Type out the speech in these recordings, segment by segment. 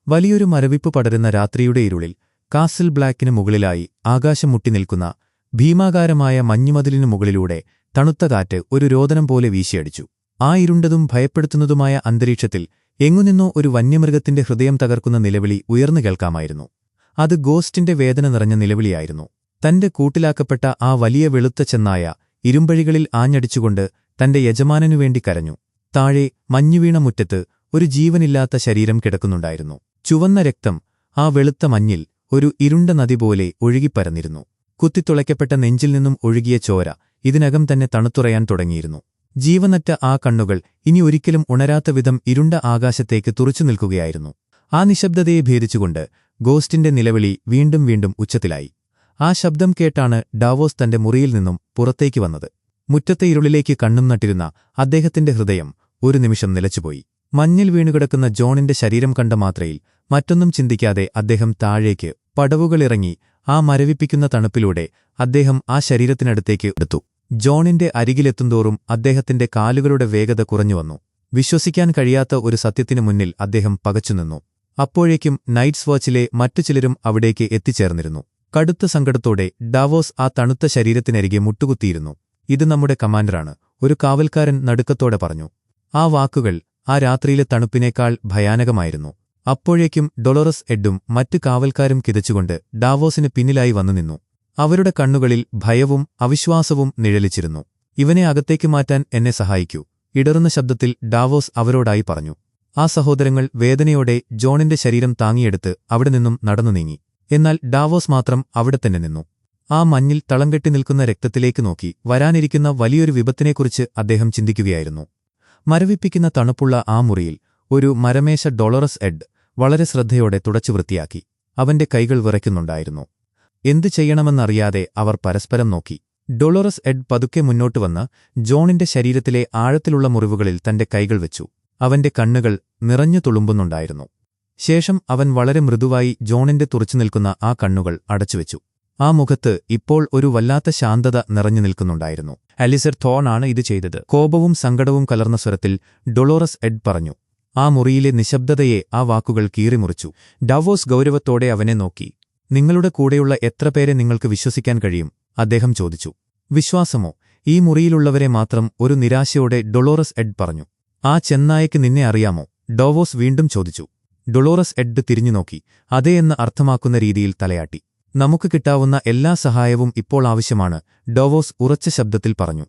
വലിയൊരു മരവിപ്പ് പടരുന്ന രാത്രിയുടെ ഇരുളിൽ കാസിൽ ബ്ലാക്കിന് മുകളിലായി ആകാശം മുട്ടിനിൽക്കുന്ന ഭീമാകാരമായ മഞ്ഞുമതിലിനു മുകളിലൂടെ തണുത്ത കാറ്റ് ഒരു രോദനം പോലെ വീശിയടിച്ചു. ആ ഇരുണ്ടതും ഭയപ്പെടുത്തുന്നതുമായ അന്തരീക്ഷത്തിൽ എങ്ങുനിന്നോ ഒരു വന്യമൃഗത്തിന്റെ ഹൃദയം തകർക്കുന്ന നിലവിളി ഉയർന്നു കേൾക്കാമായിരുന്നു. അത് ഗോസ്റ്റിന്റെ വേദന നിറഞ്ഞ നിലവിളിയായിരുന്നു. തന്റെ കൂട്ടിലാക്കപ്പെട്ട ആ വലിയ വെളുത്ത ചെന്നായ ഇരുമ്പഴികളിൽ ആഞ്ഞടിച്ചുകൊണ്ട് തന്റെ യജമാനനുവേണ്ടി കരഞ്ഞു. താഴെ മഞ്ഞുവീണ മുറ്റത്ത് ഒരു ജീവനില്ലാത്ത ശരീരം കിടക്കുന്നുണ്ടായിരുന്നു. ചുവന്ന രക്തം ആ വെളുത്ത മഞ്ഞിൽ ഒരു ഇരുണ്ട നദി പോലെ ഒഴുകിപ്പരന്നിരുന്നു. കുത്തിത്തുളയ്ക്കപ്പെട്ട നെഞ്ചിൽ നിന്നും ഒഴുകിയ ചോര ഇതിനകം തന്നെ തണുത്തുറയാൻ തുടങ്ങിയിരുന്നു. ജീവനറ്റ ആ കണ്ണുകൾ ഇനി ഒരിക്കലും ഉണരാത്ത വിധം ഇരുണ്ട ആകാശത്തേക്ക് തുറച്ചു നിൽക്കുകയായിരുന്നു. ആ നിശബ്ദതയെ ഭേദിച്ചുകൊണ്ട് ഗോസ്റ്റിന്റെ നിലവിളി വീണ്ടും വീണ്ടും ഉച്ചത്തിലായി. ആ ശബ്ദം കേട്ടാണ് ഡാവോസ് തന്റെ മുറിയിൽ നിന്നും പുറത്തേക്ക് വന്നത്. മുറ്റത്തെ ഇരുളിലേക്ക് കണ്ണും നട്ടിരുന്ന അദ്ദേഹത്തിന്റെ ഹൃദയം ഒരു നിമിഷം നിലച്ചുപോയി. മഞ്ഞിൽ വീണുകിടക്കുന്ന ജോണിന്റെ ശരീരം കണ്ട മാത്രയിൽ മറ്റൊന്നും ചിന്തിക്കാതെ അദ്ദേഹം താഴേക്ക് പടവുകളിറങ്ങി ആ മരവിപ്പിക്കുന്ന തണുപ്പിലൂടെ അദ്ദേഹം ആ ശരീരത്തിനടുത്തേക്ക് എടുത്തു. ജോണിന്റെ അരികിലെത്തുന്തോറും അദ്ദേഹത്തിന്റെ കാലുകളുടെ വേഗത കുറഞ്ഞുവന്നു. വിശ്വസിക്കാൻ കഴിയാത്ത ഒരു സത്യത്തിനു മുന്നിൽ അദ്ദേഹം പകച്ചുനിന്നു. അപ്പോഴേക്കും നൈറ്റ്സ് വാച്ചിലെ മറ്റു ചിലരും അവിടേക്ക് എത്തിച്ചേർന്നിരുന്നു. കടുത്ത സങ്കടത്തോടെ ഡാവോസ് ആ തണുത്ത ശരീരത്തിനരികെ മുട്ടുകുത്തിയിരുന്നു. "ഇത് നമ്മുടെ കമാൻഡറാണ്," ഒരു കാവൽക്കാരൻ നടുക്കത്തോടെ പറഞ്ഞു. ആ വാക്കുകൾ ആ രാത്രിയിലെ തണുപ്പിനേക്കാൾ ഭയാനകമായിരുന്നു. അപ്പോഴേക്കും ഡൊളോറസ് എഡും മറ്റു കാവൽക്കാരും കിതച്ചുകൊണ്ട് ഡാവോസിന് പിന്നിലായി വന്നുനിന്നു. അവരുടെ കണ്ണുകളിൽ ഭയവും അവിശ്വാസവും നിഴലിച്ചിരുന്നു. "ഇവനെ അകത്തേക്ക് മാറ്റാൻ എന്നെ സഹായിക്കൂ," ഇടറുന്ന ശബ്ദത്തിൽ ഡാവോസ് അവരോടായി പറഞ്ഞു. ആ സഹോദരങ്ങൾ വേദനയോടെ ജോണിന്റെ ശരീരം താങ്ങിയെടുത്ത് അവിടെ നിന്നും നടന്നു നീങ്ങി. എന്നാൽ ഡാവോസ് മാത്രം അവിടെ തന്നെ നിന്നു. ആ മഞ്ഞിൽ തളംകെട്ടി നിൽക്കുന്ന രക്തത്തിലേക്ക് നോക്കി വരാനിരിക്കുന്ന വലിയൊരു വിപത്തിനെക്കുറിച്ച് അദ്ദേഹം ചിന്തിക്കുകയായിരുന്നു. മരവിപ്പിക്കുന്ന തണുപ്പുള്ള ആ മുറിയിൽ ഒരു മരമേശ ഡൊളോറസ് എഡ് വളരെ ശ്രദ്ധയോടെ തുടച്ചു വൃത്തിയാക്കി. അവന്റെ കൈകൾ വിറയ്ക്കുന്നുണ്ടായിരുന്നു. എന്തു ചെയ്യണമെന്നറിയാതെ അവർ പരസ്പരം നോക്കി. ഡൊളോറസ് എഡ് പതുക്കെ മുന്നോട്ട് വന്ന് ജോണിന്റെ ശരീരത്തിലെ ആഴത്തിലുള്ള മുറിവുകളിൽ തന്റെ കൈകൾ വെച്ചു. അവന്റെ കണ്ണുകൾ നിറഞ്ഞു തുളുമ്പുന്നുണ്ടായിരുന്നു. ശേഷം അവൻ വളരെ മൃദുവായി ജോണിന്റെ തുറച്ചുനിൽക്കുന്ന ആ കണ്ണുകൾ അടച്ചുവെച്ചു. ആ മുഖത്ത് ഇപ്പോൾ ഒരു വല്ലാത്ത ശാന്തത നിറഞ്ഞു നിൽക്കുന്നുണ്ടായിരുന്നു. "അലിസർ തോൺ ആണ് ഇത് ചെയ്തത്," കോപവും സങ്കടവും കലർന്ന സ്വരത്തിൽ ഡൊളോറസ് എഡ് പറഞ്ഞു. ആ മുറിയിലെ നിശബ്ദതയെ ആ വാക്കുകൾ കീറിമുറിച്ചു. ഡാവോസ് ഗൗരവത്തോടെ അവനെ നോക്കി. "നിങ്ങളുടെ കൂടെയുള്ള എത്ര പേരെ നിങ്ങൾക്ക് വിശ്വസിക്കാൻ കഴിയും?" അദ്ദേഹം ചോദിച്ചു. "വിശ്വാസമോ? ഈ മുറിയിലുള്ളവരെ മാത്രം," ഒരു നിരാശയോടെ ഡൊളോറസ് എഡ് പറഞ്ഞു. "ആ ചെന്നായയ്ക്ക് നിന്നെ അറിയാമോ?" ഡാവോസ് വീണ്ടും ചോദിച്ചു. ഡൊളോറസ് എഡ് തിരിഞ്ഞുനോക്കി അതേ എന്ന് അർത്ഥമാക്കുന്ന രീതിയിൽ തലയാട്ടി. "നമുക്ക് കിട്ടാവുന്ന എല്ലാ സഹായവും ഇപ്പോൾ ആവശ്യമാണ്," ഡാവോസ് ഉറച്ച ശബ്ദത്തിൽ പറഞ്ഞു.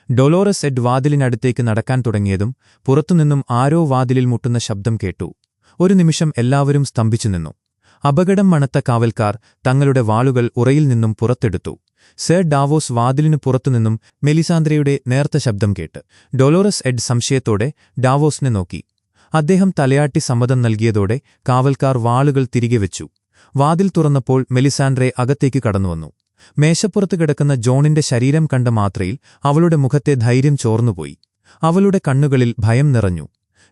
ഡൊളോറസ് എഡ് വാതിലിനടുത്തേക്ക് നടക്കാൻ തുടങ്ങിയതും പുറത്തുനിന്നും ആരോ വാതിലിൽ മുട്ടുന്ന ശബ്ദം കേട്ടു. ഒരു നിമിഷം എല്ലാവരും സ്തംഭിച്ചുനിന്നു. അപകടം മണത്ത കാവൽക്കാർ തങ്ങളുടെ വാളുകൾ ഉറയിൽ നിന്നും പുറത്തെടുത്തു. സർ ഡാവോസ് വാതിലിനു പുറത്തുനിന്നും മെലിസാന്ദ്രയുടെ നേർത്ത ശബ്ദം കേട്ട്. ഡൊളോറസ് എഡ് സംശയത്തോടെ ഡാവോസിനെ നോക്കി. അദ്ദേഹം തലയാട്ടി സമ്മതം നൽകിയതോടെ കാവൽക്കാർ വാളുകൾ തിരികെ വെച്ചു. വാതിൽ തുറന്നപ്പോൾ മെലിസാൻഡ്രെ അകത്തേക്ക് കടന്നുവന്നു. മേശപ്പുറത്ത് കിടക്കുന്ന ജോണിന്റെ ശരീരം കണ്ട മാത്രയിൽ അവളുടെ മുഖത്തെ ധൈര്യം ചോർന്നുപോയി. അവളുടെ കണ്ണുകളിൽ ഭയം നിറഞ്ഞു.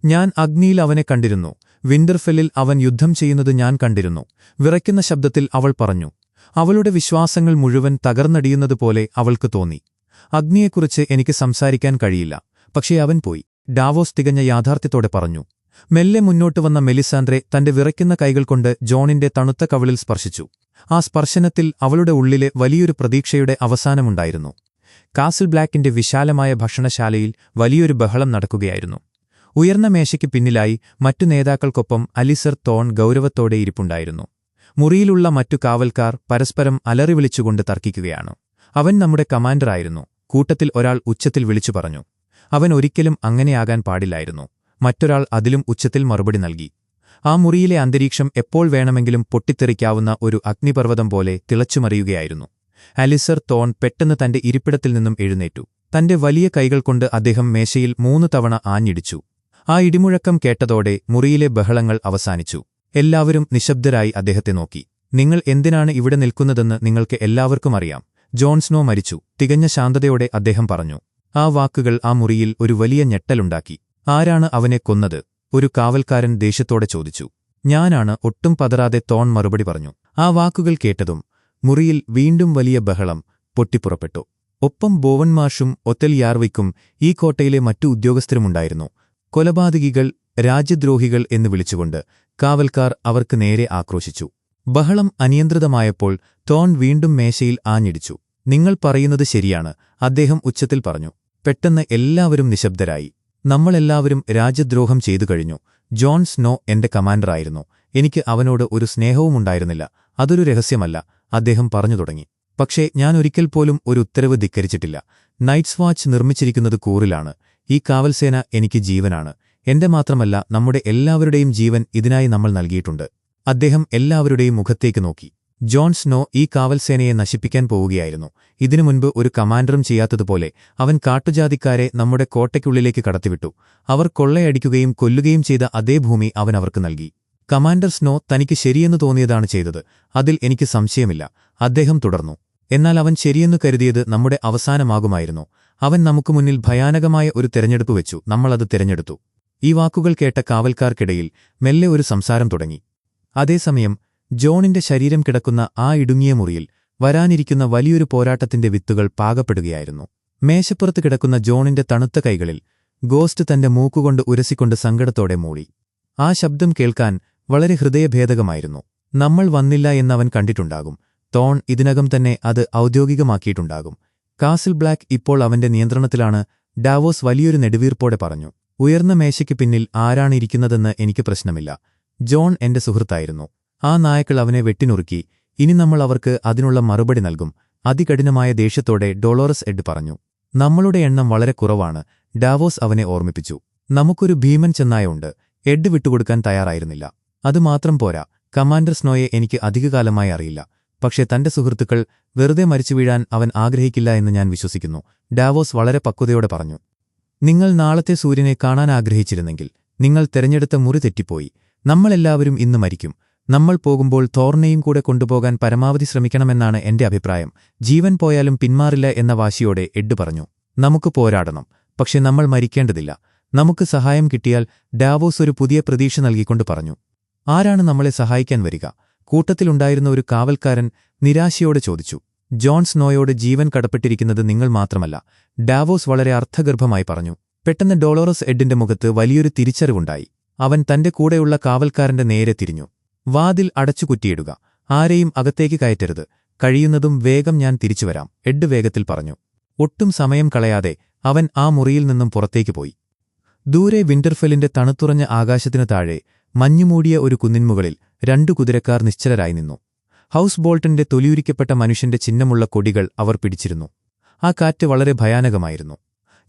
"ഞാൻ അഗ്നിയിൽ അവനെ കണ്ടിരുന്നു. വിന്റർഫെല്ലിൽ അവൻ യുദ്ധം ചെയ്യുന്നത് ഞാൻ കണ്ടിരുന്നു," വിറയ്ക്കുന്ന ശബ്ദത്തിൽ അവൾ പറഞ്ഞു. അവളുടെ വിശ്വാസങ്ങൾ മുഴുവൻ തകർന്നടിയുന്നതുപോലെ അവൾക്ക് തോന്നി. "അഗ്നിയെക്കുറിച്ച് എനിക്ക് സംസാരിക്കാൻ കഴിയില്ല, പക്ഷേ അവൻ പോയി," ഡാവോസ് തികഞ്ഞ യാഥാർത്ഥ്യത്തോടെ പറഞ്ഞു. മെല്ലെ മുന്നോട്ട് വന്ന മെലിസാൻഡ്രെ തന്റെ വിറയ്ക്കുന്ന കൈകൾ കൊണ്ട് ജോണിന്റെ തണുത്ത കവിളിൽ സ്പർശിച്ചു. ആ സ്പർശനത്തിൽ അവളുടെ ഉള്ളിലെ വലിയൊരു പ്രതീക്ഷയുടെ അവസാനമുണ്ടായിരുന്നു. കാസിൽ ബ്ലാക്കിന്റെ വിശാലമായ ഭക്ഷണശാലയിൽ വലിയൊരു ബഹളം നടക്കുകയായിരുന്നു. ഉയർന്ന മേശയ്ക്ക് പിന്നിലായി മറ്റു നേതാക്കൾക്കൊപ്പം അലിസർ തോൺ ഗൗരവത്തോടെ ഇരിപ്പുണ്ടായിരുന്നു. മുറിയിലുള്ള മറ്റു കാവൽക്കാർ പരസ്പരം അലറിവിളിച്ചുകൊണ്ട് തർക്കിക്കുകയാണ്. "അവൻ നമ്മുടെ കമാൻഡറായിരുന്നു," കൂട്ടത്തിൽ ഒരാൾ ഉച്ചത്തിൽ വിളിച്ചു പറഞ്ഞു. "അവൻ ഒരിക്കലും അങ്ങനെയാകാൻ പാടില്ലായിരുന്നു," മറ്റൊരാൾ അതിലും ഉച്ചത്തിൽ മറുപടി നൽകി. ആ മുറിയിലെ അന്തരീക്ഷം എപ്പോൾ വേണമെങ്കിലും പൊട്ടിത്തെറിക്കാവുന്ന ഒരു അഗ്നിപർവ്വതം പോലെ തിളച്ചുമറിയുകയായിരുന്നു. അലിസർ തോൺ പെട്ടെന്ന് തന്റെ ഇരിപ്പിടത്തിൽ നിന്നും എഴുന്നേറ്റു. തന്റെ വലിയ കൈകൾ കൊണ്ട് അദ്ദേഹം മേശയിൽ 3 തവണ ആഞ്ഞിടിച്ചു. ആ ഇടിമുഴക്കം കേട്ടതോടെ മുറിയിലെ ബഹളങ്ങൾ അവസാനിച്ചു. എല്ലാവരും നിശബ്ദരായി അദ്ദേഹത്തെ നോക്കി. "നിങ്ങൾ എന്തിനാണ് ഇവിടെ നിൽക്കുന്നതെന്ന് നിങ്ങൾക്ക് എല്ലാവർക്കും അറിയാം. ജോൺ സ്നോ മരിച്ചു," തികഞ്ഞ ശാന്തതയോടെ അദ്ദേഹം പറഞ്ഞു. ആ വാക്കുകൾ ആ മുറിയിൽ ഒരു വലിയ ഞെട്ടലുണ്ടാക്കി. "ആരാണ് അവനെ കൊന്നത്?" ഒരു കാവൽക്കാരൻ ദേഷ്യത്തോടെ ചോദിച്ചു. "ഞാനാണ്," ഒട്ടും പതറാതെ തോൺ മറുപടി പറഞ്ഞു. ആ വാക്കുകൾ കേട്ടതും മുറിയിൽ വീണ്ടും വലിയ ബഹളം പൊട്ടിപ്പുറപ്പെട്ടു. ഒപ്പം ബോവൻമാഷും ഒത്തൽ യാർവിക്കും ഈ കോട്ടയിലെ മറ്റു ഉദ്യോഗസ്ഥരുമുണ്ടായിരുന്നു. കൊലപാതകികൾ, രാജ്യദ്രോഹികൾ എന്ന് വിളിച്ചുകൊണ്ട് കാവൽക്കാർ അവർക്ക് നേരെ ആക്രോശിച്ചു. ബഹളം അനിയന്ത്രിതമായപ്പോൾ ടോൺ വീണ്ടും മേശയിൽ ആഞ്ഞിടിച്ചു. നിങ്ങൾ പറയുന്നത് ശരിയാണ്, അദ്ദേഹം ഉച്ചത്തിൽ പറഞ്ഞു. പെട്ടെന്ന് എല്ലാവരും നിശബ്ദരായി. നമ്മളെല്ലാവരും രാജ്യദ്രോഹം ചെയ്തു കഴിഞ്ഞു. ജോൺ സ്നോ എന്റെ കമാൻഡറായിരുന്നു. എനിക്ക് അവനോട് ഒരു സ്നേഹവുമുണ്ടായിരുന്നില്ല. അതൊരു രഹസ്യമല്ല, അദ്ദേഹം പറഞ്ഞു തുടങ്ങി. പക്ഷേ ഞാൻ ഒരിക്കൽ പോലും ഒരു ഉത്തരവ് ധിക്കരിച്ചിട്ടില്ല. നൈറ്റ്സ് വാച്ച് നിർമ്മിച്ചിരിക്കുന്നത് കൂറിലാണ്. ഈ കാവൽസേന എനിക്ക് ജീവനാണ്. എന്റെ മാത്രമല്ല, നമ്മുടെ എല്ലാവരുടെയും ജീവൻ ഇതിനായി നമ്മൾ നൽകിയിട്ടുണ്ട്. അദ്ദേഹം എല്ലാവരുടെയും മുഖത്തേക്ക് നോക്കി. ജോൺ സ്നോ ഈ കാവൽസേനയെ നശിപ്പിക്കാൻ പോവുകയായിരുന്നു. ഇതിനു മുൻപ് ഒരു കമാൻഡറും ചെയ്യാത്തതുപോലെ അവൻ കാട്ടുജാതിക്കാരെ നമ്മുടെ കോട്ടയ്ക്കുള്ളിലേക്ക് കടത്തിവിട്ടു. അവർ കൊള്ളയടിക്കുകയും കൊല്ലുകയും ചെയ്ത അതേ ഭൂമി അവൻ അവർക്ക് നൽകി. കമാൻഡർ സ്നോ തനിക്ക് ശരിയെന്ന് തോന്നിയതാണ് ചെയ്തത്. അതിൽ എനിക്ക് സംശയമില്ല, അദ്ദേഹം തുടർന്നു. എന്നാൽ അവൻ ശരിയെന്നു കരുതിയത് നമ്മുടെ അവസാനമാകുമായിരുന്നു. അവൻ നമുക്ക് മുന്നിൽ ഭയാനകമായ ഒരു തെരഞ്ഞെടുപ്പ് വെച്ചു. നമ്മളത് തിരഞ്ഞെടുത്തു. ഈ വാക്കുകൾ കേട്ട കാവൽക്കാർക്കിടയിൽ മെല്ലെ ഒരു സംസാരം തുടങ്ങി. അതേസമയം ജോണിന്റെ ശരീരം കിടക്കുന്ന ആ ഇടുങ്ങിയ മുറിയിൽ വരാനിരിക്കുന്ന വലിയൊരു പോരാട്ടത്തിന്റെ വിത്തുകൾ പാകപ്പെടുകയായിരുന്നു. മേശപ്പുറത്ത് കിടക്കുന്ന ജോണിന്റെ തണുത്ത കൈകളിൽ ഗോസ്റ്റ് തന്റെ മൂക്കുകൊണ്ട് ഉരസിക്കൊണ്ട് സങ്കടത്തോടെ മൂളി. ആ ശബ്ദം കേൾക്കാൻ വളരെ ഹൃദയഭേദകമായിരുന്നു. നമ്മൾ വന്നില്ല എന്നവൻ കണ്ടിട്ടുണ്ടാകും. ടോൺ ഇതിനകം തന്നെ അത് ഔദ്യോഗികമാക്കിയിട്ടുണ്ടാകും. കാസിൽ ബ്ലാക്ക് ഇപ്പോൾ അവന്റെ നിയന്ത്രണത്തിലാണ്, ഡാവോസ് വലിയൊരു നെടുവീർപ്പോടെ പറഞ്ഞു. ഉയർന്ന മേശയ്ക്ക് പിന്നിൽ ആരാണ് ഇരിക്കുന്നതെന്ന് എനിക്ക് പ്രശ്നമില്ല. ജോൺ എന്റെ സുഹൃത്തായിരുന്നു. ആ നായക്കൾ അവനെ വെട്ടിനുറുക്കി. ഇനി നമ്മൾ അവർക്ക് അതിനുള്ള മറുപടി നൽകും. അതികഠിനമായ ദേഷ്യത്തോടെ ഡൊളോറസ് എഡ് പറഞ്ഞു. നമ്മളുടെ എണ്ണം വളരെ കുറവാണ്, ഡാവോസ് അവനെ ഓർമ്മിപ്പിച്ചു. നമുക്കൊരു ഭീമൻ ചെന്നായുണ്ട്. എഡ് വിട്ടുകൊടുക്കാൻ തയ്യാറായിരുന്നില്ല. അതുമാത്രം പോരാ, കമാൻഡർ സ്നോയെ എനിക്ക് അധികകാലമായി അറിയില്ല. പക്ഷേ തന്റെ സുഹൃത്തുക്കൾ വെറുതെ മരിച്ചു വീഴാൻ അവൻ ആഗ്രഹിക്കില്ല എന്ന് ഞാൻ വിശ്വസിക്കുന്നു. ഡാവോസ് വളരെ പക്വതയോടെ പറഞ്ഞു. നിങ്ങൾ നാളത്തെ സൂര്യനെ കാണാൻ ആഗ്രഹിച്ചിരുന്നെങ്കിൽ നിങ്ങൾ തെരഞ്ഞെടുത്ത മുറി തെറ്റിപ്പോയി. നമ്മളെല്ലാവരും ഇന്ന് മരിക്കും. നമ്മൾ പോകുമ്പോൾ തോർനെയും കൂടെ കൊണ്ടുപോകാൻ പരമാവധി ശ്രമിക്കണമെന്നാണ് എന്റെ അഭിപ്രായം. ജീവൻ പോയാലും പിന്മാറില്ല എന്ന വാശിയോടെ എഡ് പറഞ്ഞു. നമുക്ക് പോരാടണം, പക്ഷെ നമ്മൾ മരിക്കേണ്ടതില്ല. നമുക്ക് സഹായം കിട്ടിയാൽ, ഡാവോസ് ഒരു പുതിയ പ്രതീക്ഷ നൽകിക്കൊണ്ട് പറഞ്ഞു. ആരാണ് നമ്മളെ സഹായിക്കാൻ വരിക? കൂട്ടത്തിലുണ്ടായിരുന്ന ഒരു കാവൽക്കാരൻ നിരാശയോടെ ചോദിച്ചു. ജോൺ സ്നോയോട് ജീവൻ കടപ്പെട്ടിരിക്കുന്നത് നിങ്ങൾ മാത്രമല്ല, ഡാവോസ് വളരെ അർത്ഥഗർഭമായി പറഞ്ഞു. പെട്ടെന്ന് ഡൊളോറസ് എഡിന്റെ മുഖത്ത് വലിയൊരു തിരിച്ചറിവുണ്ടായി. അവൻ തന്റെ കൂടെയുള്ള കാവൽക്കാരന്റെ നേരെ തിരിഞ്ഞു. വാതിൽ അടച്ചുകുറ്റിയിടുക. ആരെയും അകത്തേക്ക് കയറ്റരുത്. കഴിയുന്നതും വേഗം ഞാൻ തിരിച്ചുവരാം, എഡ് വേഗത്തിൽ പറഞ്ഞു. ഒട്ടും സമയം കളയാതെ അവൻ ആ മുറിയിൽ നിന്നും പുറത്തേക്ക് പോയി. ദൂരെ വിന്റർഫെല്ലിന്റെ തണുത്തുറഞ്ഞ ആകാശത്തിനു താഴെ മഞ്ഞുമൂടിയ ഒരു കുന്നിൻമുകളിൽ 2 കുതിരക്കാർ നിശ്ചലരായി നിന്നു. ഹൗസ് ബോൾട്ടന്റെ തൊലിയുരിക്കപ്പെട്ട മനുഷ്യന്റെ ചിഹ്നമുള്ള കൊടികൾ അവർ പിടിച്ചിരുന്നു. ആ കാറ്റ് വളരെ ഭയാനകമായിരുന്നു.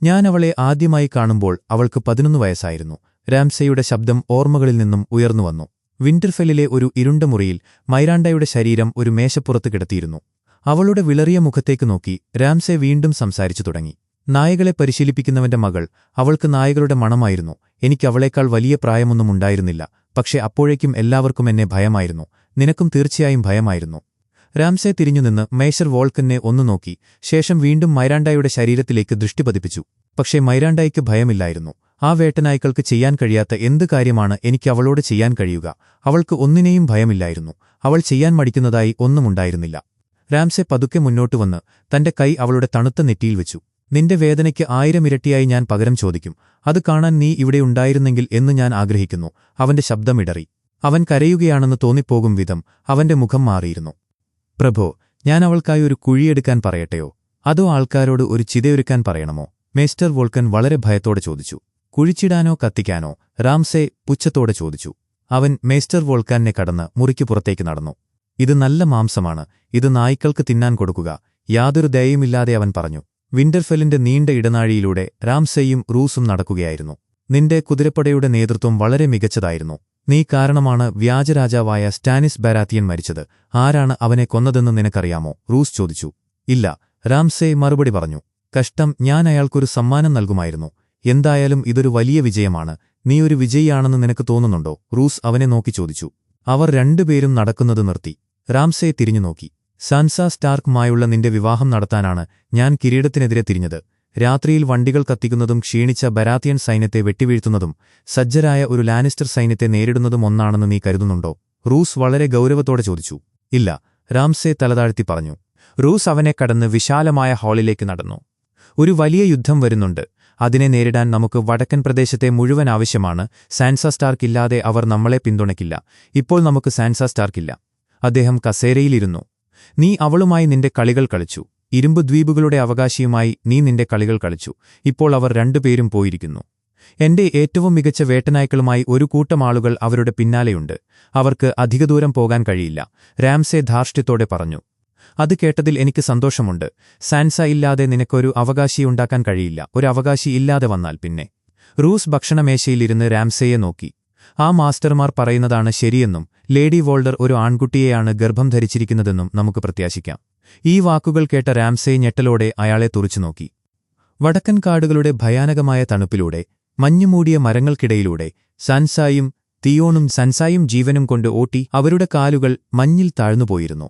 ഞാൻ അവളെ ആദ്യമായി കാണുമ്പോൾ അവൾക്ക് 11 വയസ്സായിരുന്നു. രാംസെയുടെ ശബ്ദം ഓർമ്മകളിൽ നിന്നും ഉയർന്നുവന്നു. വിന്റർഫെല്ലിലെ ഒരു ഇരുണ്ട മുറിയിൽ മൈരാണ്ടയുടെ ശരീരം ഒരു മേശപ്പുറത്ത് കിടത്തിയിരുന്നു. അവളുടെ വിളറിയ മുഖത്തേക്ക് നോക്കി രാംസെ വീണ്ടും സംസാരിച്ചു തുടങ്ങി. നായകളെ പരിശീലിപ്പിക്കുന്നവന്റെ മകൾ. അവൾക്ക് നായകളുടെ മണമായിരുന്നു. എനിക്കവളേക്കാൾ വലിയ പ്രായമൊന്നും ഉണ്ടായിരുന്നില്ല. പക്ഷെ അപ്പോഴേക്കും എല്ലാവർക്കും എന്നെ ഭയമായിരുന്നു. നിനക്കും തീർച്ചയായും ഭയമായിരുന്നു. രാംസെ തിരിഞ്ഞുനിന്ന് മേശർ വോൾക്കനെ ഒന്നു നോക്കി. ശേഷം വീണ്ടും മൈരാണ്ടയുടെ ശരീരത്തിലേക്ക് ദൃഷ്ടി പതിപ്പിച്ചു. പക്ഷേ മൈരാണ്ടയ്ക്ക് ഭയമില്ലായിരുന്നു. ആ വേട്ടനായ്ക്കൾക്ക് ചെയ്യാൻ കഴിയാത്ത എന്ത് കാര്യമാണ് എനിക്ക് അവളോട് ചെയ്യാൻ കഴിയുക? അവൾക്ക് ഒന്നിനെയും ഭയമില്ലായിരുന്നു. അവൾ ചെയ്യാൻ മടിക്കുന്നതായി ഒന്നുമുണ്ടായിരുന്നില്ല. രാംസെ പതുക്കെ മുന്നോട്ടുവന്ന് തന്റെ കൈ അവളുടെ തണുത്ത നെറ്റിയിൽ വെച്ചു. നിന്റെ വേദനയ്ക്ക് 1000 ഇരട്ടിയായി ഞാൻ പകരം ചോദിക്കും. അത് കാണാൻ നീ ഇവിടെയുണ്ടായിരുന്നെങ്കിൽ എന്ന് ഞാൻ ആഗ്രഹിക്കുന്നു. അവന്റെ ശബ്ദമിടറി. അവൻ കരയുകയാണെന്ന് തോന്നിപ്പോകും വിധം അവന്റെ മുഖം മാറിയിരുന്നു. പ്രഭോ, ഞാൻ അവൾക്കായി ഒരു കുഴിയെടുക്കാൻ പറയട്ടെയോ? അതോ ആൾക്കാരോട് ഒരു ചിതയൊരുക്കാൻ പറയണമോ? മേസ്റ്റർ വോൾക്കൻ വളരെ ഭയത്തോടെ ചോദിച്ചു. കുഴിച്ചിടാനോ കത്തിക്കാനോ? രാംസെ പുച്ഛത്തോടെ ചോദിച്ചു. അവൻ മേസ്റ്റർ വോൾക്കാനെ കടന്ന് മുറിക്ക് പുറത്തേക്ക് നടന്നു. ഇത് നല്ല മാംസമാണ്. ഇത് നായ്ക്കൾക്ക് തിന്നാൻ കൊടുക്കുക. യാതൊരു ദയയുമില്ലാതെ അവൻ പറഞ്ഞു. വിന്റർഫെല്ലിന്റെ നീണ്ട ഇടനാഴിയിലൂടെ രാംസെയും റൂസും നടക്കുകയായിരുന്നു. നിന്റെ കുതിരപ്പടയുടെ നേതൃത്വം വളരെ മികച്ചതായിരുന്നു. നീ കാരണമാണ് വ്യാജരാജാവായ സ്റ്റാനിസ് ബരാത്തിയൻ മരിച്ചത്. ആരാണ് അവനെ കൊന്നതെന്ന് നിനക്കറിയാമോ? റൂസ് ചോദിച്ചു. ഇല്ല, രാംസെ മറുപടി പറഞ്ഞു. കഷ്ടം, ഞാൻ അയാൾക്കൊരു സമ്മാനം നൽകുമായിരുന്നു. എന്തായാലും ഇതൊരു വലിയ വിജയമാണ്. നീ ഒരു വിജയിയാണെന്ന് നിനക്ക് തോന്നുന്നുണ്ടോ? റൂസ് അവനെ നോക്കി ചോദിച്ചു. അവർ രണ്ടുപേരും നടക്കുന്നത് നിർത്തി. രാംസെ തിരിഞ്ഞു നോക്കി. സാൻസ സ്റ്റാർക്കുമായുള്ള നിന്റെ വിവാഹം നടത്താനാണ് ഞാൻ കിരീടത്തിനെതിരെ തിരിഞ്ഞത്. രാത്രിയിൽ വണ്ടികൾ കത്തിക്കുന്നതും ക്ഷീണിച്ച ബരാത്തിയൻ സൈന്യത്തെ വെട്ടിവീഴ്ത്തുന്നതും സജ്ജരായ ഒരു ലാനിസ്റ്റർ സൈന്യത്തെ നേരിടുന്നതും ഒന്നാണെന്ന് നീ കരുതുന്നുണ്ടോ? റൂസ് വളരെ ഗൗരവത്തോടെ ചോദിച്ചു. ഇല്ല, രാംസെ തലതാഴ്ത്തി പറഞ്ഞു. റൂസ് അവനെ കടന്ന് വിശാലമായ ഹാളിലേക്ക് നടന്നു. ഒരു വലിയ യുദ്ധം വരുന്നുണ്ട്. അതിനെ നേരിടാൻ നമുക്ക് വടക്കൻ പ്രദേശത്തെ മുഴുവൻ ആവശ്യമാണ്. സാൻസ സ്റ്റാർക്ക് ഇല്ലാതെ അവർ നമ്മളെ പിന്തുണയ്ക്കില്ല. ഇപ്പോൾ നമുക്ക് സാൻസ സ്റ്റാർക്കില്ല. അദ്ദേഹം കസേരയിലിരുന്നു. നീ അവളുമായി നിന്റെ കളികൾ കളിച്ചു. ഇരുമ്പ് ദ്വീപുകളുടെ അവകാശിയുമായി നീ നിന്റെ കളികൾ കളിച്ചു. ഇപ്പോൾ അവർ രണ്ടുപേരും പോയിരിക്കുന്നു. എന്റെ ഏറ്റവും മികച്ച വേട്ടനായ്ക്കളുമായി ഒരു കൂട്ടം ആളുകൾ അവരുടെ പിന്നാലെയുണ്ട്. അവർക്ക് അധിക ദൂരം പോകാൻ കഴിയില്ല, രാംസെ ധാർഷ്ട്യത്തോടെ പറഞ്ഞു. അത് കേട്ടതിൽ എനിക്ക് സന്തോഷമുണ്ട്. സാൻസ ഇല്ലാതെ നിനക്കൊരു അവകാശിയുണ്ടാക്കാൻ കഴിയില്ല. ഒരു അവകാശി ഇല്ലാതെ വന്നാൽ പിന്നെ. റൂസ് ഭക്ഷണമേശയിലിരുന്ന് രാംസെയെ നോക്കി. ആ മാസ്റ്റർമാർ പറയുന്നതാണ് ശരിയെന്നും ലേഡി വോൾഡർ ഒരു ആൺകുട്ടിയെയാണ് ഗർഭം ധരിച്ചിരിക്കുന്നതെന്നും നമുക്ക് പ്രത്യാശിക്കാം. ഈ വാക്കുകൾ കേട്ട രാംസെ ഞെട്ടലോടെ അയാളെ തുറിച്ചുനോക്കി. വടക്കൻ കാടുകളുടെ ഭയാനകമായ തണുപ്പിലൂടെ, മഞ്ഞുമൂടിയ മരങ്ങൾക്കിടയിലൂടെ സൻസായും ജീവനും കൊണ്ട് ഓട്ടി. അവരുടെ കാലുകൾ മഞ്ഞിൽ താഴ്ന്നുപോയിരുന്നു.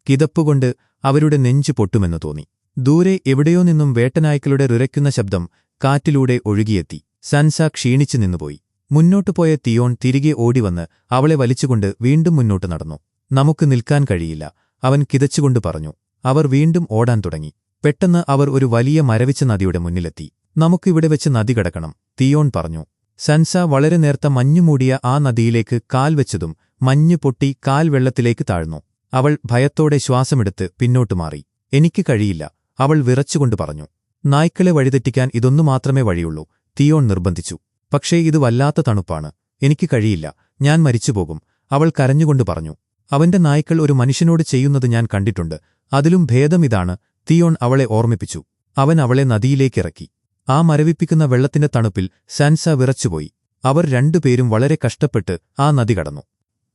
കിതപ്പുകൊണ്ട് അവരുടെ നെഞ്ചു പൊട്ടുമെന്നു തോന്നി. ദൂരെ എവിടെയോ നിന്നും വേട്ടനായ്ക്കളുടെ റിരയ്ക്കുന്ന ശബ്ദം കാറ്റിലൂടെ ഒഴുകിയെത്തി. സൻസ ക്ഷീണിച്ചു നിന്നുപോയി. മുന്നോട്ടു പോയ തിയോൺ തിരികെ ഓടിവന്ന് അവളെ വലിച്ചുകൊണ്ട് വീണ്ടും മുന്നോട്ടു നടന്നു. നമുക്ക് നിൽക്കാൻ കഴിയില്ല, അവൻ കിതച്ചുകൊണ്ട് പറഞ്ഞു. അവർ വീണ്ടും ഓടാൻ തുടങ്ങി. പെട്ടെന്ന് അവർ ഒരു വലിയ മരവിച്ച നദിയുടെ മുന്നിലെത്തി. നമുക്കിവിടെ വെച്ച് നദി കടക്കണം, തിയോൺ പറഞ്ഞു. സൻസ വളരെ നേർത്ത മഞ്ഞുമൂടിയ ആ നദിയിലേക്ക് കാൽ വെച്ചതും മഞ്ഞു പൊട്ടി കാൽ വെള്ളത്തിലേക്ക് താഴ്ന്നു. അവൾ ഭയത്തോടെ ശ്വാസമെടുത്ത് പിന്നോട്ടു മാറി. എനിക്ക് കഴിയില്ല, അവൾ വിറച്ചുകൊണ്ട് പറഞ്ഞു. നായ്ക്കളെ വഴിതെറ്റിക്കാൻ ഇതൊന്നു മാത്രമേ വഴിയുള്ളൂ, തിയോൺ നിർബന്ധിച്ചു. പക്ഷേ ഇത് വല്ലാത്ത തണുപ്പാണ്. എനിക്ക് കഴിയില്ല, ഞാൻ മരിച്ചുപോകും, അവൾ കരഞ്ഞുകൊണ്ട് പറഞ്ഞു. അവന്റെ നായ്ക്കൾ ഒരു മനുഷ്യനോട് ചെയ്യുന്നത് ഞാൻ കണ്ടിട്ടുണ്ട്. അതിലും ഭേദം ഇതാണ്, തിയോൺ അവളെ ഓർമ്മിപ്പിച്ചു. അവൻ അവളെ നദിയിലേക്കിറക്കി. ആ മരവിപ്പിക്കുന്ന വെള്ളത്തിന്റെ തണുപ്പിൽ സൻസ വിറച്ചുപോയി. അവർ രണ്ടുപേരും വളരെ കഷ്ടപ്പെട്ട് ആ നദി കടന്നു.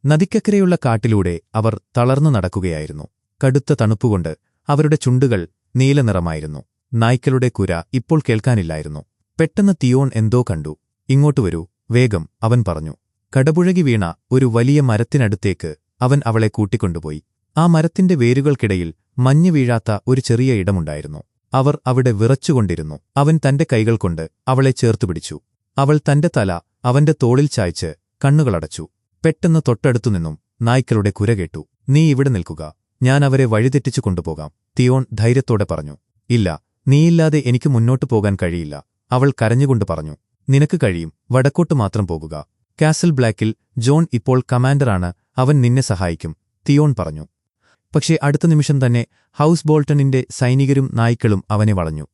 നദിക്കക്കരെയുള്ള കാട്ടിലൂടെ അവർ തളർന്നു നടക്കുകയായിരുന്നു. കടുത്ത തണുപ്പുകൊണ്ട് അവരുടെ ചുണ്ടുകൾ നീലനിറമായിരുന്നു. നായ്ക്കളുടെ കുര ഇപ്പോൾ കേൾക്കാനില്ലായിരുന്നു. പെട്ടെന്ന് തിയോൺ എന്തോ കണ്ടു. ഇങ്ങോട്ടു വരൂ, വേഗം, അവൻ പറഞ്ഞു. കടപുഴകി വീണ ഒരു വലിയ മരത്തിനടുത്തേക്ക് അവൻ അവളെ കൂട്ടിക്കൊണ്ടുപോയി. ആ മരത്തിന്റെ വേരുകൾക്കിടയിൽ മഞ്ഞ് വീഴാത്ത ഒരു ചെറിയ ഇടമുണ്ടായിരുന്നു. അവർ അവിടെ വിറച്ചുകൊണ്ടിരുന്നു. അവൻ തന്റെ കൈകൾ കൊണ്ട് അവളെ ചേർത്തുപിടിച്ചു. അവൾ തന്റെ തല അവന്റെ തോളിൽ ചായ്ച്ച് കണ്ണുകളടച്ചു. പെട്ടെന്ന് തൊട്ടടുത്തുനിന്നും നായ്ക്കളുടെ കുര കേട്ടു. നീ ഇവിടെ നിൽക്കുക, ഞാൻ അവരെ വഴിതെറ്റിച്ചു കൊണ്ടുപോകാം, തിയോൺ ധൈര്യത്തോടെ പറഞ്ഞു. ഇല്ല, നീയില്ലാതെ എനിക്ക് മുന്നോട്ടു പോകാൻ കഴിയില്ല, അവൾ കരഞ്ഞുകൊണ്ട് പറഞ്ഞു. നിനക്ക് കഴിയും, വടക്കോട്ട് മാത്രം പോകുക. കാസിൽ ബ്ലാക്കിൽ ജോൺ ഇപ്പോൾ കമാൻഡറാണ്, അവൻ നിന്നെ സഹായിക്കും, തിയോൺ പറഞ്ഞു. പക്ഷേ അടുത്ത നിമിഷം തന്നെ ഹൌസ് ബോൾട്ടണിന്റെ സൈനികരും നായ്ക്കളും അവനെ വളഞ്ഞു.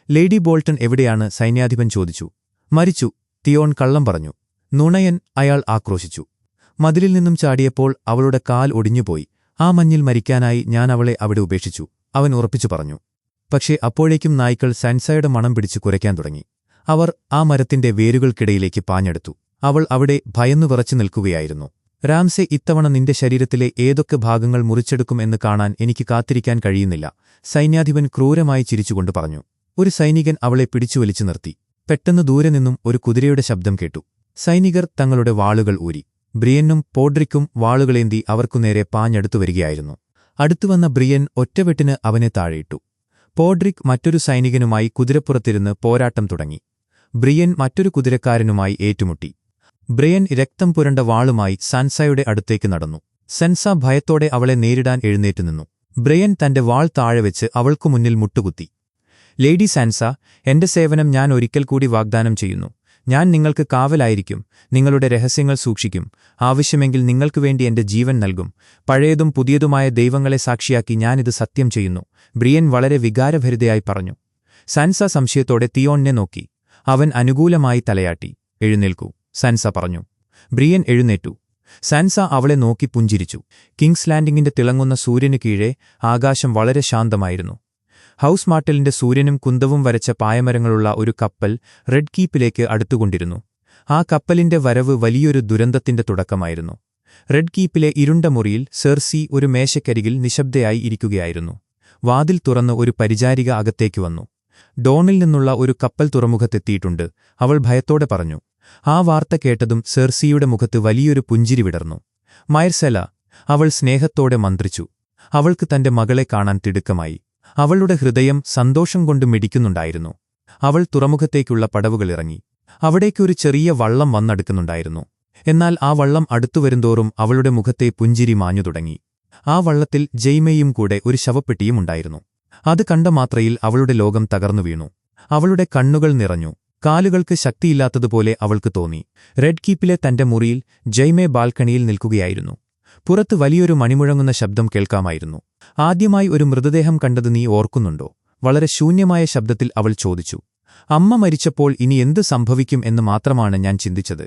ലേഡി ബോൾട്ടൺ എവിടെയാണ്, സൈന്യാധിപൻ ചോദിച്ചു. മരിച്ചു, തിയോൺ കള്ളം പറഞ്ഞു. നുണയൻ, അയാൾ ആക്രോശിച്ചു. മതിലിൽ നിന്നും ചാടിയപ്പോൾ അവളുടെ കാൽ ഒടിഞ്ഞുപോയി. ആ മഞ്ഞിൽ മരിക്കാനായി ഞാൻ അവളെ അവിടെ ഉപേക്ഷിച്ചു, അവൻ ഉറപ്പിച്ചു പറഞ്ഞു. പക്ഷേ അപ്പോഴേക്കും നായ്ക്കൾ സൻസയുടെ മണം പിടിച്ച് കുരയ്ക്കാൻ തുടങ്ങി. അവർ ആ മരത്തിന്റെ വേരുകൾക്കിടയിലേക്ക് പാഞ്ഞെടുത്തു. അവൾ അവിടെ ഭയന്നു വിറച്ചു നിൽക്കുകയായിരുന്നു. രാംസെ, ഇത്തവണ നിന്റെ ശരീരത്തിലെ ഏതൊക്കെ ഭാഗങ്ങൾ മുറിച്ചെടുക്കും എന്ന് കാണാൻ എനിക്ക് കാത്തിരിക്കാൻ കഴിയുന്നില്ല, സൈന്യാധിപൻ ക്രൂരമായി ചിരിച്ചുകൊണ്ട് പറഞ്ഞു. ഒരു സൈനികൻ അവളെ പിടിച്ചുവലിച്ചു നിർത്തി. പെട്ടെന്ന് ദൂരെ നിന്നും ഒരു കുതിരയുടെ ശബ്ദം കേട്ടു. സൈനികർ തങ്ങളുടെ വാളുകൾ ഊരി. ബ്രിയനും പോഡ്രിക്കും വാളുകളേന്തി അവർക്കുനേരെ പാഞ്ഞടുത്തു വരികയായിരുന്നു. അടുത്തുവന്ന ബ്രിയൻ ഒറ്റവെട്ടിന് അവനെ താഴെയിട്ടു. പോഡ്രിക് മറ്റൊരു സൈനികനുമായി കുതിരപ്പുറത്തിരുന്ന് പോരാട്ടം തുടങ്ങി. ബ്രിയൻ മറ്റൊരു കുതിരക്കാരനുമായി ഏറ്റുമുട്ടി. ബ്രിയൻ രക്തം പുരണ്ട വാളുമായി സൻസയുടെ അടുത്തേക്ക് നടന്നു. സൻസ ഭയത്തോടെ അവളെ നേരിടാൻ എഴുന്നേറ്റുനിന്നു. ബ്രിയൻ തന്റെ വാൾ താഴെവെച്ച് അവൾക്കു മുന്നിൽ മുട്ടുകുത്തി. ലേഡി സാൻസ, എന്റെ സേവനം ഞാൻ ഒരിക്കൽ കൂടി വാഗ്ദാനം ചെയ്യുന്നു. ഞാൻ നിങ്ങൾക്ക് കാവലായിരിക്കും, നിങ്ങളുടെ രഹസ്യങ്ങൾ സൂക്ഷിക്കും, ആവശ്യമെങ്കിൽ നിങ്ങൾക്കു വേണ്ടി എന്റെ ജീവൻ നൽകും. പഴയതും പുതിയതുമായ ദൈവങ്ങളെ സാക്ഷിയാക്കി ഞാനിത് സത്യം ചെയ്യുന്നു, ബ്രിയൻ വളരെ വികാരഭരിതയായി പറഞ്ഞു. സാൻസ സംശയത്തോടെ തിയോണിനെ നോക്കി. അവൻ അനുകൂലമായി തലയാട്ടി. എഴുന്നേൽക്കൂ, സാൻസ പറഞ്ഞു. ബ്രിയൻ എഴുന്നേറ്റു. സാൻസ അവളെ നോക്കി പുഞ്ചിരിച്ചു. കിങ്സ് ലാൻഡിങ്ങിന്റെ തിളങ്ങുന്ന സൂര്യനു കീഴെ ആകാശം വളരെ ശാന്തമായിരുന്നു. ഹൌസ് മാർട്ടലിന്റെ സൂര്യനും കുന്തവും വരച്ച പായമരങ്ങളുള്ള ഒരു കപ്പൽ റെഡ് കീപ്പിലേക്ക് അടുത്തുകൊണ്ടിരുന്നു. ആ കപ്പലിന്റെ വരവ് വലിയൊരു ദുരന്തത്തിന്റെ തുടക്കമായിരുന്നു. റെഡ് കീപ്പിലെ ഇരുണ്ട മുറിയിൽ സെർസി ഒരു മേശക്കരികിൽ നിശബ്ദയായി ഇരിക്കുകയായിരുന്നു. വാതിൽ തുറന്ന് ഒരു പരിചാരിക അകത്തേക്ക് വന്നു. ഡോണിൽ നിന്നുള്ള ഒരു കപ്പൽ തുറമുഖത്തെത്തിയിട്ടുണ്ട്, അവൾ ഭയത്തോടെ പറഞ്ഞു. ആ വാർത്ത കേട്ടതും സെർസിയുടെ മുഖത്ത് വലിയൊരു പുഞ്ചിരി വിടർന്നു. മൈർസെല, അവൾ സ്നേഹത്തോടെ മന്ത്രിച്ചു. അവൾക്ക് തന്റെ മകളെ കാണാൻ തിടുക്കമായി. അവളുടെ ഹൃദയം സന്തോഷം കൊണ്ട് മിടിക്കുന്നുണ്ടായിരുന്നു. അവൾ തുറമുഖത്തേക്കുള്ള പടവുകളിറങ്ങി. അവിടേക്കൊരു ചെറിയ വള്ളം വന്നടുക്കുന്നുണ്ടായിരുന്നു. എന്നാൽ ആ വള്ളം അടുത്തുവരുന്തോറും അവളുടെ മുഖത്തെ പുഞ്ചിരി മാഞ്ഞു തുടങ്ങി. ആ വള്ളത്തിൽ ജെയ്മയും കൂടെ ഒരു ശവപ്പെട്ടിയും ഉണ്ടായിരുന്നു. അത് കണ്ട മാത്രയിൽ അവളുടെ ലോകം തകർന്നു വീണു. അവളുടെ കണ്ണുകൾ നിറഞ്ഞു. കാലുകൾക്ക് ശക്തിയില്ലാത്തതുപോലെ അവൾക്ക് തോന്നി. റെഡ് കീപ്പിലെ തന്റെ മുറിയിൽ ജയ്മെ ബാൽക്കണിയിൽ നിൽക്കുകയായിരുന്നു. പുറത്ത് വലിയൊരു മണിമുഴങ്ങുന്ന ശബ്ദം കേൾക്കാമായിരുന്നു. ആദ്യമായി ഒരു മൃതദേഹം കണ്ടത് നീ ഓർക്കുന്നുണ്ടോ? വളരെ ശൂന്യമായ ശബ്ദത്തിൽ അവൾ ചോദിച്ചു. അമ്മ മരിച്ചപ്പോൾ ഇനി എന്ത് സംഭവിക്കും എന്ന് മാത്രമാണ് ഞാൻ ചിന്തിച്ചത്.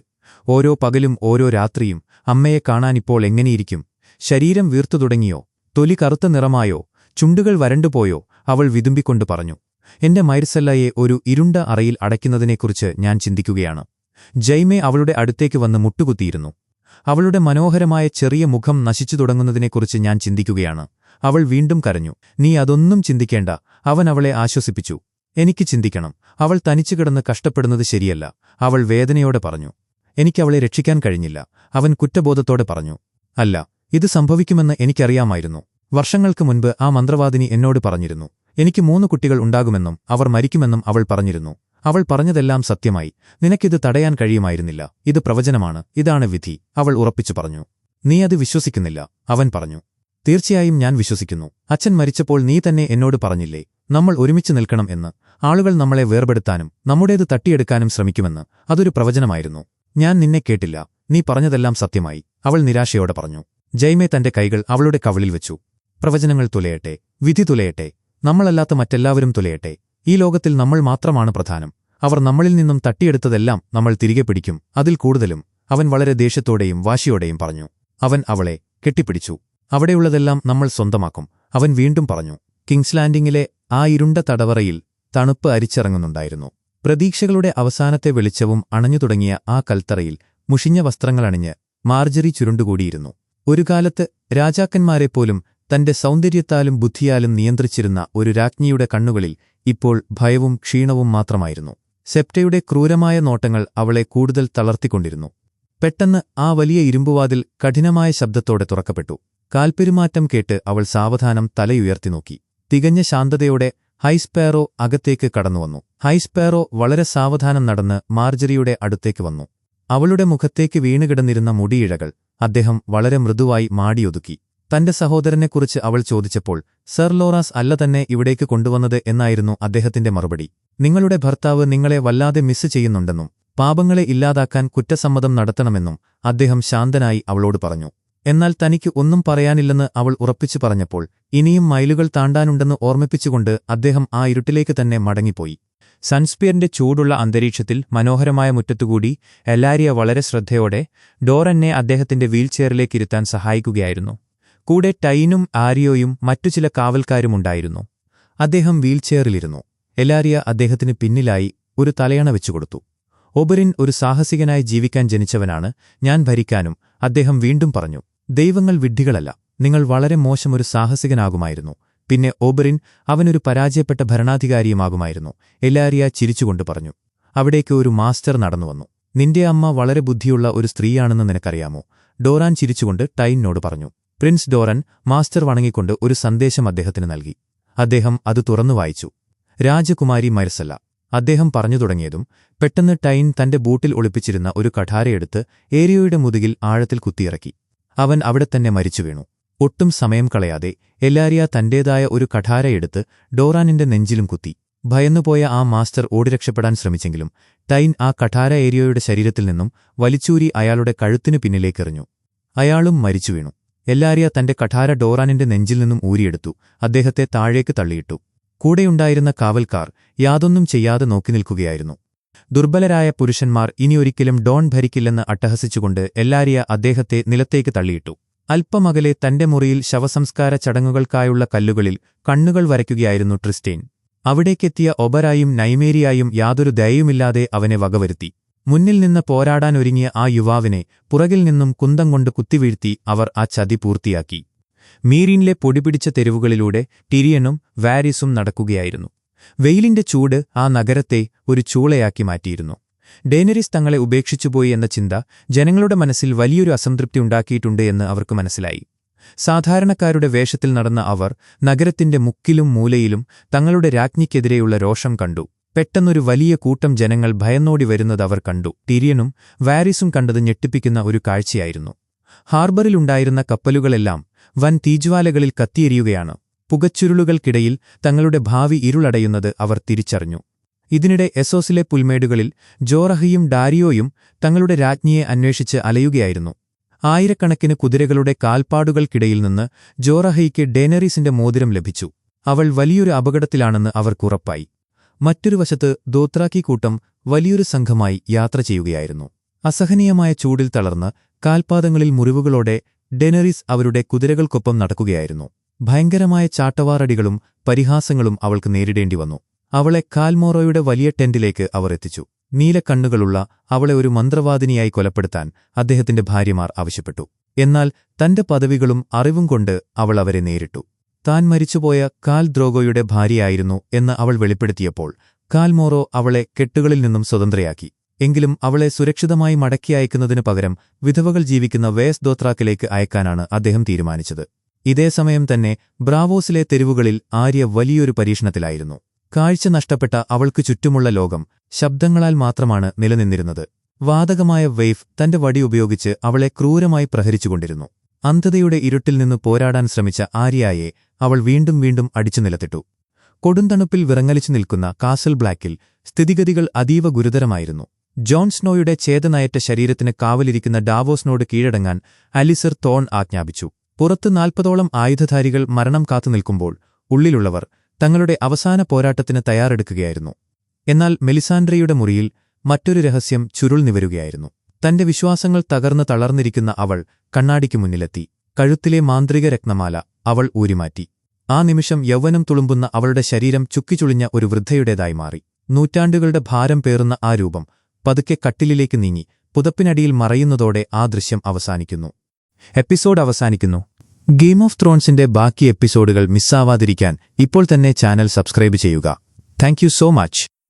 ഓരോ പകലും ഓരോ രാത്രിയും അമ്മയെ കാണാനിപ്പോൾ എങ്ങനെയിരിക്കും? ശരീരം വീർത്തു തുടങ്ങിയോ? തൊലി കറുത്ത നിറമായോ? ചുണ്ടുകൾ വരണ്ടുപോയോ? അവൾ വിതുമ്പിക്കൊണ്ട് പറഞ്ഞു. എന്റെ മൈർസല്ലയെ ഒരു ഇരുണ്ട അറയിൽ അടയ്ക്കുന്നതിനെക്കുറിച്ച് ഞാൻ ചിന്തിക്കുകയാണ്. ജയ്മെ അവളുടെ അടുത്തേക്ക് വന്ന് മുട്ടുകുത്തിയിരുന്നു. അവളുടെ മനോഹരമായ ചെറിയ മുഖം നശിച്ചു തുടങ്ങുന്നതിനെക്കുറിച്ച് ഞാൻ ചിന്തിക്കുകയാണ്. അവൾ വീണ്ടും കരഞ്ഞു. നീ അതൊന്നും ചിന്തിക്കേണ്ട, അവൻ അവളെ ആശ്വസിപ്പിച്ചു. എനിക്ക് ചിന്തിക്കണം. അവൾ തനിച്ചു കിടന്ന് കഷ്ടപ്പെടുന്നത് ശരിയല്ല, അവൾ വേദനയോടെ പറഞ്ഞു. എനിക്കവളെ രക്ഷിക്കാൻ കഴിഞ്ഞില്ല, അവൻ കുറ്റബോധത്തോടെ പറഞ്ഞു. അല്ല, ഇത് സംഭവിക്കുമെന്ന് എനിക്കറിയാമായിരുന്നു. വർഷങ്ങൾക്ക് മുൻപ് ആ മന്ത്രവാദിനി എന്നോട് പറഞ്ഞിരുന്നു. എനിക്ക് 3 കുട്ടികൾ ഉണ്ടാകുമെന്നും അവർ മരിക്കുമെന്നും അവൾ പറഞ്ഞിരുന്നു. അവൾ പറഞ്ഞതെല്ലാം സത്യമായി. നിനക്കിത് തടയാൻ കഴിയുമായിരുന്നില്ല. ഇത് പ്രവചനമാണ്, ഇതാണ് വിധി, അവൾ ഉറപ്പിച്ചു പറഞ്ഞു. നീ അത് വിശ്വസിക്കുന്നില്ല, അവൻ പറഞ്ഞു. തീർച്ചയായും ഞാൻ വിശ്വസിക്കുന്നു. അച്ഛൻ മരിച്ചപ്പോൾ നീ തന്നെ എന്നോട് പറഞ്ഞില്ലേ, നമ്മൾ ഒരുമിച്ച് നിൽക്കണം എന്ന്. ആളുകൾ നമ്മളെ വേർപെടുത്താനും നമ്മുടേത് തട്ടിയെടുക്കാനും ശ്രമിക്കുമെന്ന്. അതൊരു പ്രവചനമായിരുന്നു. ഞാൻ നിന്നെ കേട്ടില്ല. നീ പറഞ്ഞതെല്ലാം സത്യമായി, അവൾ നിരാശയോടെ പറഞ്ഞു. ജയ്മെ തന്റെ കൈകൾ അവളുടെ കവിളിൽ വെച്ചു. പ്രവചനങ്ങൾ തുലയട്ടെ, വിധി തുലയട്ടെ, നമ്മളല്ലാത്ത മറ്റെല്ലാവരും തുലയട്ടെ. ഈ ലോകത്തിൽ നമ്മൾ മാത്രമാണ് പ്രധാനം. അവർ നമ്മളിൽ നിന്നും തട്ടിയെടുത്തതെല്ലാം നമ്മൾ തിരികെ പിടിക്കും, അതിൽ കൂടുതലും, അവൻ വളരെ ദേഷ്യത്തോടെയും വാശിയോടെയും പറഞ്ഞു. അവൻ അവളെ കെട്ടിപ്പിടിച്ചു. അവിടെയുള്ളതെല്ലാം നമ്മൾ സ്വന്തമാക്കും, അവൻ വീണ്ടും പറഞ്ഞു. കിങ്സ് ലാൻഡിങ്ങിലെ ആ ഇരുണ്ട തടവറയിൽ തണുപ്പ് അരിച്ചിറങ്ങുന്നുണ്ടായിരുന്നു. പ്രതീക്ഷകളുടെ അവസാനത്തെ വെളിച്ചവും അണഞ്ഞു തുടങ്ങിയ ആ കൽത്തറയിൽ മുഷിഞ്ഞ വസ്ത്രങ്ങളണിഞ്ഞ് മാർജറി ചുരുണ്ടുകൂടിയിരുന്നു. ഒരു കാലത്ത് രാജാക്കന്മാരെപ്പോലും തന്റെ സൗന്ദര്യത്താലും ബുദ്ധിയാലും നിയന്ത്രിച്ചിരുന്ന ഒരു രാജ്ഞിയുടെ കണ്ണുകളിൽ ഇപ്പോൾ ഭയവും ക്ഷീണവും മാത്രമായിരുന്നു. സെപ്റ്റയുടെ ക്രൂരമായ നോട്ടങ്ങൾ അവളെ കൂടുതൽ തളർത്തിക്കൊണ്ടിരുന്നു. പെട്ടെന്ന് ആ വലിയ ഇരുമ്പുവാതിൽ കഠിനമായ ശബ്ദത്തോടെ തുറക്കപ്പെട്ടു. കാൽപ്പെരുമാറ്റം കേട്ട് അവൾ സാവധാനം തലയുയർത്തി നോക്കി. തികഞ്ഞ ശാന്തതയോടെ ഹൈസ്പാരോ അകത്തേക്ക് കടന്നുവന്നു. ഹൈസ്പാരോ വളരെ സാവധാനം നടന്ന് മാർജറിയുടെ അടുത്തേക്ക് വന്നു. അവളുടെ മുഖത്തേക്ക് വീണുകിടന്നിരുന്ന മുടിയിഴകൾ അദ്ദേഹം വളരെ മൃദുവായി മാടിയൊതുക്കി. തന്റെ സഹോദരനെക്കുറിച്ച് അവൾ ചോദിച്ചപ്പോൾ സർ ലോറാസ് അല്ല തന്നെ ഇവിടേക്ക് കൊണ്ടുവന്നത് എന്നായിരുന്നു അദ്ദേഹത്തിന്റെ മറുപടി. നിങ്ങളുടെ ഭർത്താവ് നിങ്ങളെ വല്ലാതെ മിസ് ചെയ്യുന്നുണ്ടെന്നും പാപങ്ങളെ ഇല്ലാതാക്കാൻ കുറ്റസമ്മതം നടത്തണമെന്നും അദ്ദേഹം ശാന്തനായി അവളോട് പറഞ്ഞു. എന്നാൽ തനിക്ക് ഒന്നും പറയാനില്ലെന്ന് അവൾ ഉറപ്പിച്ചു പറഞ്ഞപ്പോൾ ഇനിയും മൈലുകൾ താണ്ടാനുണ്ടെന്ന് ഓർമ്മിപ്പിച്ചുകൊണ്ട് അദ്ദേഹം ആ ഇരുട്ടിലേക്ക് തന്നെ മടങ്ങിപ്പോയി. സൺസ്പിയറിന്റെ ചൂടുള്ള അന്തരീക്ഷത്തിൽ മനോഹരമായ മുറ്റത്തുകൂടി എല്ലാരിയ വളരെ ശ്രദ്ധയോടെ ഡോറനെ അദ്ദേഹത്തിന്റെ വീൽചെയറിലേക്കിരുത്താൻ സഹായിക്കുകയായിരുന്നു. കൂടെ ടൈനും ആരിയോയും മറ്റു ചില കാവൽക്കാരുമുണ്ടായിരുന്നു. അദ്ദേഹം വീൽചെയറിലിരുന്നു. എല്ലാരിയ അദ്ദേഹത്തിന് പിന്നിലായി ഒരു തലയണ വെച്ചുകൊടുത്തു. ഓബറിൻ ഒരു സാഹസികനായി ജീവിക്കാൻ ജനിച്ചവനാണ്, ഞാൻ ഭരിക്കാനും, അദ്ദേഹം വീണ്ടും പറഞ്ഞു. ദൈവങ്ങൾ വിഡ്ഢികളല്ല, നിങ്ങൾ വളരെ മോശമൊരു സാഹസികനാകുമായിരുന്നു. പിന്നെ ഓബറിൻ അവനൊരു പരാജയപ്പെട്ട ഭരണാധികാരിയുമാകുമായിരുന്നു. എല്ലാരിയ ചിരിച്ചുകൊണ്ട് പറഞ്ഞു. അവിടേക്ക് ഒരു മാസ്റ്റർ നടന്നുവന്നു. നിന്റെ അമ്മ വളരെ ബുദ്ധിയുള്ള ഒരു സ്ത്രീയാണെന്ന് നിനക്കറിയാമോ? ഡോറാൻ ചിരിച്ചുകൊണ്ട് ടൈനോട് പറഞ്ഞു. പ്രിൻസ് ഡോറൻ മാസ്റ്റർ വണങ്ങിക്കൊണ്ട് ഒരു സന്ദേശം അദ്ദേഹത്തിന് നൽകി. അദ്ദേഹം അത് തുറന്നു വായിച്ചു. രാജകുമാരി മൈർസല്ല, അദ്ദേഹം പറഞ്ഞു തുടങ്ങിയതും പെട്ടെന്ന് ടൈൻ തന്റെ ബൂട്ടിൽ ഒളിപ്പിച്ചിരുന്ന ഒരു കഠാരയെടുത്ത് ഏരിയോയുടെ മുതുകിൽ ആഴത്തിൽ കുത്തിയിറക്കി. അവൻ അവിടെ തന്നെ മരിച്ചു വീണു. ഒട്ടും സമയം കളയാതെ എല്ലാരിയ തന്റേതായ ഒരു കഠാരയെടുത്ത് ഡോറാനിന്റെ നെഞ്ചിലും കുത്തി. ഭയന്നുപോയ ആ മാസ്റ്റർ ഓടിരക്ഷപ്പെടാൻ ശ്രമിച്ചെങ്കിലും ടൈൻ ആ കഠാര ഏരിയോയുടെ ശരീരത്തിൽ നിന്നും വലിച്ചൂരി അയാളുടെ കഴുത്തിനു പിന്നിലേക്കെറിഞ്ഞു. അയാളും മരിച്ചു വീണു. എല്ലാരിയ തന്റെ കഠാര ഡോറാനിന്റെ നെഞ്ചിൽ നിന്നും ഊരിയെടുത്തു. അദ്ദേഹത്തെ താഴേക്ക് തള്ളിയിട്ടു. കൂടെയുണ്ടായിരുന്ന കാവൽക്കാർ യാതൊന്നും ചെയ്യാതെ നോക്കി നിൽക്കുകയായിരുന്നു. ദുർബലരായ പുരുഷന്മാർ ഇനിയൊരിക്കലും ഡോൺ ഭരിക്കില്ലെന്ന് അട്ടഹസിച്ചുകൊണ്ട് എല്ലാരിയ അദ്ദേഹത്തെ നിലത്തേക്ക് തള്ളിയിട്ടു. അല്പമകലെ തന്റെ മുറിയിൽ ശവസംസ്കാര ചടങ്ങുകൾക്കായുള്ള കല്ലുകളിൽ കണ്ണുകൾ വരയ്ക്കുകയായിരുന്നു ട്രിസ്റ്റൈൻ. അവിടേക്കെത്തിയ ഒബറായും നൈമേരിയായും യാതൊരു ദയയുമില്ലാതെ അവനെ വകവരുത്തി. മുന്നിൽ നിന്ന് പോരാടാനൊരുങ്ങിയ ആ യുവാവിനെ പുറകിൽ നിന്നും കുന്തം കൊണ്ട് കുത്തിവീഴ്ത്തി അവർ ആ ചതി പൂർത്തിയാക്കി. മീറിനിലെ പൊടിപിടിച്ച തെരുവുകളിലൂടെ ടിരിയനും വാരിസും നടക്കുകയായിരുന്നു. വെയിലിന്റെ ചൂട് ആ നഗരത്തെ ഒരു ചൂളയാക്കി മാറ്റിയിരുന്നു. ഡേനറിസ് തങ്ങളെ ഉപേക്ഷിച്ചുപോയി എന്ന ചിന്ത ജനങ്ങളുടെ മനസ്സിൽ വലിയൊരു അസംതൃപ്തി ഉണ്ടാക്കിയിട്ടുണ്ട് എന്ന് അവർക്ക് മനസ്സിലായി. സാധാരണക്കാരുടെ വേഷത്തിൽ നടന്ന അവർ നഗരത്തിന്റെ മുക്കിലും മൂലയിലും തങ്ങളുടെ രാജ്ഞിക്കെതിരെയുള്ള രോഷം കണ്ടു. പെട്ടെന്നൊരു വലിയ കൂട്ടം ജനങ്ങൾ ഭയന്നോടി വരുന്നത് അവർ കണ്ടു. ടിരിയനും വാരിസും കണ്ടത് ഞെട്ടിപ്പിക്കുന്ന ഒരു കാഴ്ചയായിരുന്നു. ഹാർബറിലുണ്ടായിരുന്ന കപ്പലുകളെല്ലാം വൻ തീജ്വാലകളിൽ കത്തിയെരിയുകയാണ്. പുകച്ചുരുളുകൾക്കിടയിൽ തങ്ങളുടെ ഭാവി ഇരുളടയുന്നത് അവർ തിരിച്ചറിഞ്ഞു. ഇതിനിടെ എസോസിലെ പുൽമേടുകളിൽ ജോറഹയും ഡാരിയോയും തങ്ങളുടെ രാജ്ഞിയെ അന്വേഷിച്ച് അലയുകയായിരുന്നു. ആയിരക്കണക്കിന് കുതിരകളുടെ കാൽപ്പാടുകൾക്കിടയിൽ നിന്ന് ജോറഹയ്ക്ക് ഡേനറീസിന്റെ മോതിരം ലഭിച്ചു. അവൾ വലിയൊരു അപകടത്തിലാണെന്ന് അവർക്കുറപ്പായി. മറ്റൊരു വശത്ത് ദോത്രാക്കി കൂട്ടം വലിയൊരു സംഘമായി യാത്ര ചെയ്യുകയായിരുന്നു. അസഹനീയമായ ചൂടിൽ തളർന്ന് കാൽപാദങ്ങളിൽ മുറിവുകളോടെ ഡെനറീസ് അവരുടെ കുതിരകൾക്കൊപ്പം നടക്കുകയായിരുന്നു. ഭയങ്കരമായ ചാട്ടവാറടികളും പരിഹാസങ്ങളും അവൾക്ക് നേരിടേണ്ടിവന്നു. അവളെ കാൽമോറോയുടെ വലിയ ടെന്റിലേക്ക് അവർ എത്തിച്ചു. നീലക്കണ്ണുകളുള്ള അവളെ ഒരു മന്ത്രവാദിനിയായി കൊലപ്പെടുത്താൻ അദ്ദേഹത്തിന്റെ ഭാര്യമാർ ആവശ്യപ്പെട്ടു. എന്നാൽ തന്റെ പദവികളും അറിവും കൊണ്ട് അവൾ അവരെ നേരിട്ടു. താൻ മരിച്ചുപോയ കാൽ ദ്രോഗോയുടെ ഭാര്യയായിരുന്നു എന്ന് അവൾ വെളിപ്പെടുത്തിയപ്പോൾ കാൽമോറോ അവളെ കെട്ടുകളിൽ നിന്നും സ്വതന്ത്രയാക്കി. എങ്കിലും അവളെ സുരക്ഷിതമായി മടക്കി അയക്കുന്നതിനു പകരം വിധവകൾ ജീവിക്കുന്ന വേസ് ദോത്രാക്കിലേക്ക് അയക്കാനാണ് അദ്ദേഹം തീരുമാനിച്ചത്. ഇതേസമയം തന്നെ ബ്രാവോസിലെ തെരുവുകളിൽ ആര്യ വലിയൊരു പരീക്ഷണത്തിലായിരുന്നു. കാഴ്ച നഷ്ടപ്പെട്ട അവൾക്കു ചുറ്റുമുള്ള ലോകം ശബ്ദങ്ങളാൽ മാത്രമാണ് നിലനിന്നിരുന്നത്. വാതകമായ വെയ്ഫ് തന്റെ വടി ഉപയോഗിച്ച് അവളെ ക്രൂരമായി പ്രഹരിച്ചുകൊണ്ടിരുന്നു. അന്ധതയുടെ ഇരുട്ടിൽ നിന്ന് പോരാടാൻ ശ്രമിച്ച ആര്യയെ അവൾ വീണ്ടും വീണ്ടും അടിച്ചു നിലത്തിട്ടു. കൊടുന്തണുപ്പിൽ വിറങ്ങലിച്ചു നിൽക്കുന്ന കാസൽ ബ്ലാക്കിൽ സ്ഥിതിഗതികൾ അതീവ ഗുരുതരമായിരുന്നു. ജോൺ സ്നോയുടെ ചേതനയറ്റ ശരീരത്തിന് കാവലിരിക്കുന്ന ഡാവോസിനോട് കീഴടങ്ങാൻ അലിസർ തോൺ ആജ്ഞാപിച്ചു. പുറത്ത് 40ഓളം ആയുധധാരികൾ മരണം കാത്തുനിൽക്കുമ്പോൾ ഉള്ളിലുള്ളവർ തങ്ങളുടെ അവസാന പോരാട്ടത്തിന് തയ്യാറെടുക്കുകയായിരുന്നു. എന്നാൽ മെലിസാൻഡ്രയുടെ മുറിയിൽ മറ്റൊരു രഹസ്യം ചുരുൾ നിവരുകയായിരുന്നു. തന്റെ വിശ്വാസങ്ങൾ തകർന്നു തളർന്നിരിക്കുന്ന അവൾ കണ്ണാടിക്ക് മുന്നിലെത്തി. കഴുത്തിലെ മാന്ത്രിക രത്നമാല അവൾ ഊരിമാറ്റി. ആ നിമിഷം യൗവനം തുളുമ്പുന്ന അവളുടെ ശരീരം ചുക്കിച്ചുളിഞ്ഞ ഒരു വൃദ്ധയുടേതായി മാറി. നൂറ്റാണ്ടുകളുടെ ഭാരം പേറുന്ന ആ രൂപം പതുക്കെ കട്ടിലിലേക്ക് നീങ്ങി പുതപ്പിനടിയിൽ മറയുന്നതോടെ ആ ദൃശ്യം അവസാനിക്കുന്നു. എപ്പിസോഡ് അവസാനിക്കുന്നു. ഗെയിം ഓഫ് ത്രോൺസിന്റെ ബാക്കി എപ്പിസോഡുകൾ മിസ്സാവാതിരിക്കാൻ ഇപ്പോൾ തന്നെ ചാനൽ സബ്സ്ക്രൈബ് ചെയ്യുക. Thank you so much.